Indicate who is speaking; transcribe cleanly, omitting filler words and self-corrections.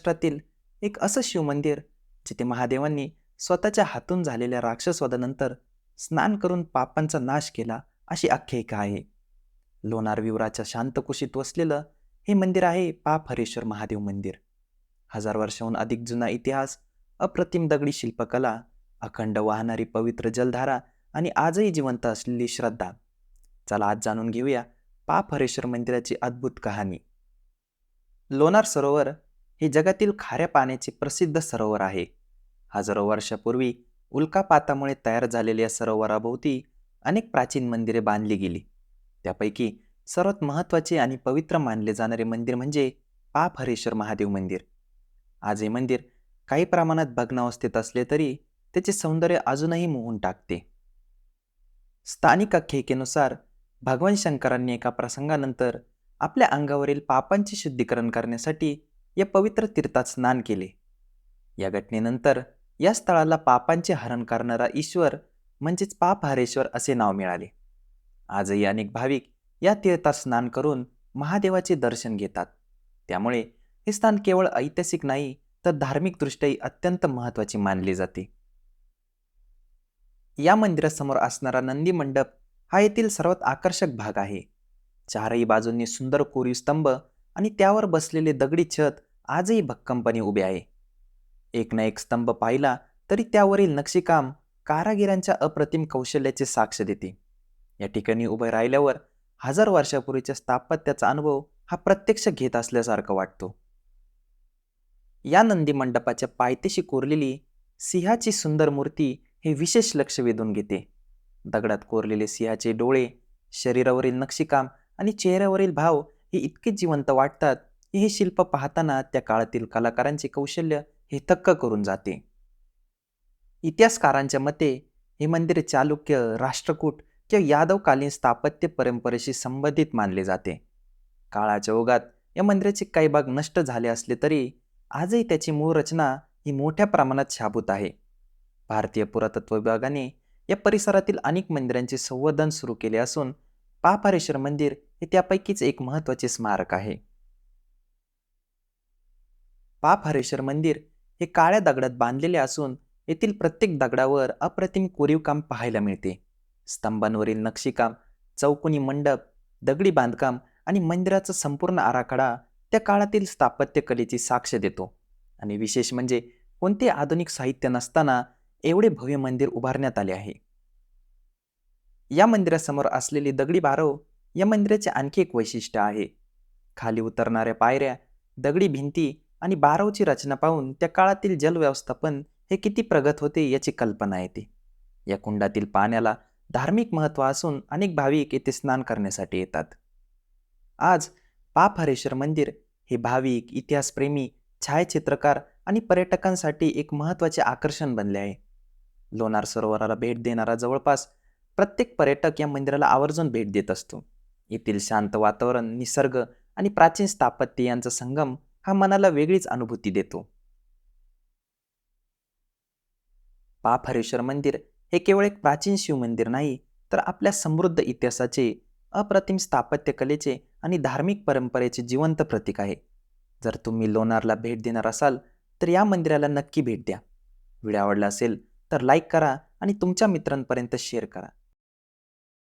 Speaker 1: महाराष्ट्रातील एक असं शिवमंदिर जिथे महादेवांनी स्वतःच्या हातून झालेल्या राक्षसवधानंतर स्नान करून पापांचा नाश केला अशी आख्यायिका आहे. लोणार विवराच्या शांत कुशीत वसलेलं हे मंदिर आहे पाप हरेश्वर महादेव मंदिर. 1000 वर्षाहून अधिक जुना इतिहास, अप्रतिम दगडी शिल्पकला, अखंड वाहणारी पवित्र जलधारा आणि आजही जिवंत असलेली श्रद्धा. चला आज जाणून घेऊया पाप हरेश्वर मंदिराची अद्भुत कहाणी. लोणार सरोवर हे जगातील खाऱ्या पाण्याचे प्रसिद्ध सरोवर आहे. हजारो वर्षापूर्वी उल्कापातामुळे तयार झालेल्या सरोवराभोवती अनेक प्राचीन मंदिरे बांधली गेली. त्यापैकी सर्वात महत्त्वाचे आणि पवित्र मानले जाणारे मंदिर म्हणजे पाप हरेश्वर महादेव मंदिर. आज हे मंदिर काही प्रमाणात भग्नावस्थेत असले तरी त्याचे सौंदर्य अजूनही मोहून टाकते. स्थानिक आख्यायिकेनुसार भगवान शंकरांनी एका प्रसंगानंतर आपल्या अंगावरील पापांचे शुद्धीकरण करण्यासाठी या पवित्र तीर्थात स्नान केले. या घटनेनंतर या स्थळाला पापांचे हरण करणारा ईश्वर म्हणजेच पाप हरेश्वर असे नाव मिळाले. आजही अनेक भाविक या तीर्थात स्नान करून महादेवाचे दर्शन घेतात. त्यामुळे हे स्थान केवळ ऐतिहासिक नाही तर धार्मिकदृष्ट्याही अत्यंत महत्त्वाचे मानले जाते. या मंदिरासमोर असणारा नंदी मंडप हा येथील सर्वात आकर्षक भाग आहे. चारही बाजूंनी सुंदर कोरीव स्तंभ आणि त्यावर बसलेले दगडी छत आजही भक्कमपणे उभे आहे. एक ना एक स्तंभ पाहिला तरी त्यावरील नक्षीकाम कारागिरांच्या अप्रतिम कौशल्याचे साक्ष देते. या ठिकाणी उभे राहिल्यावर 1000 वर्षापूर्वीच्या स्थापत्याचा अनुभव हा प्रत्यक्ष घेत असल्यासारखा वाटतो. या नंदी मंडपाच्या पायथ्याशी कोरलेली सिंहाची सुंदर मूर्ती हे विशेष लक्ष वेधून घेते. दगडात कोरलेले सिंहाचे डोळे, शरीरावरील नक्षीकाम आणि चेहऱ्यावरील भाव हे इतके जिवंत वाटतात की हे शिल्प पाहताना त्या काळातील कलाकारांचे कौशल्य हे थक्क करून जाते. इतिहासकारांच्या मते हे मंदिर चालुक्य, राष्ट्रकूट किंवा यादवकालीन स्थापत्य परंपरेशी संबंधित मानले जाते. काळाच्या ओघात या मंदिराचे काही भाग नष्ट झाले असले तरी आजही त्याची मूळ रचना ही मोठ्या प्रमाणात शाबूत आहे. भारतीय पुरातत्व विभागाने या परिसरातील अनेक मंदिरांचे संवर्धन सुरू केले असून पाप हरेश्वर मंदिर हे त्यापैकीच एक महत्त्वाचे स्मारक आहे. पाप हरेश्वर मंदिर हे काळ्या दगडात बांधलेले असून येथील प्रत्येक दगडावर अप्रतिम कोरीवकाम पाहायला मिळते. स्तंभांवरील नक्षीकाम, चौकोनी मंडप, दगडी बांधकाम आणि मंदिराचा संपूर्ण आराखडा त्या काळातील स्थापत्य कलेची साक्ष देतो. आणि विशेष म्हणजे कोणते आधुनिक साहित्य नसताना एवढे भव्य मंदिर उभारण्यात आले आहे. या मंदिरासमोर असलेली दगडी बारव या मंदिराचे आणखी एक वैशिष्ट्य आहे. खाली उतरणाऱ्या पायऱ्या, दगडी भिंती आणि बारवची रचना पाहून त्या काळातील जल व्यवस्थापन हे किती प्रगत होते याची कल्पना येते. या कुंडातील पाण्याला धार्मिक महत्त्व असून अनेक भाविक येथे स्नान करण्यासाठी येतात. आज पाप हरेश्वर मंदिर हे भाविक, इतिहासप्रेमी, छायाचित्रकार आणि पर्यटकांसाठी एक महत्त्वाचे आकर्षण बनले आहे. लोणार सरोवराला भेट देणारा जवळपास प्रत्येक पर्यटक या मंदिराला आवर्जून भेट देत असतो. येथील शांत वातावरण, निसर्ग आणि प्राचीन स्थापत्य यांचा संगम हा मनाला वेगळीच अनुभूती देतो. पाप हरेश्वर मंदिर हे केवळ एक प्राचीन शिवमंदिर नाही तर आपल्या समृद्ध इतिहासाचे, अप्रतिम स्थापत्य कलेचे आणि धार्मिक परंपरेचे जिवंत प्रतीक आहे. जर तुम्ही लोणारला भेट देणार असाल तर या मंदिराला नक्की भेट द्या. व्हिडिओ आवडला असेल तर लाईक करा आणि तुमच्या मित्रांपर्यंत शेअर करा.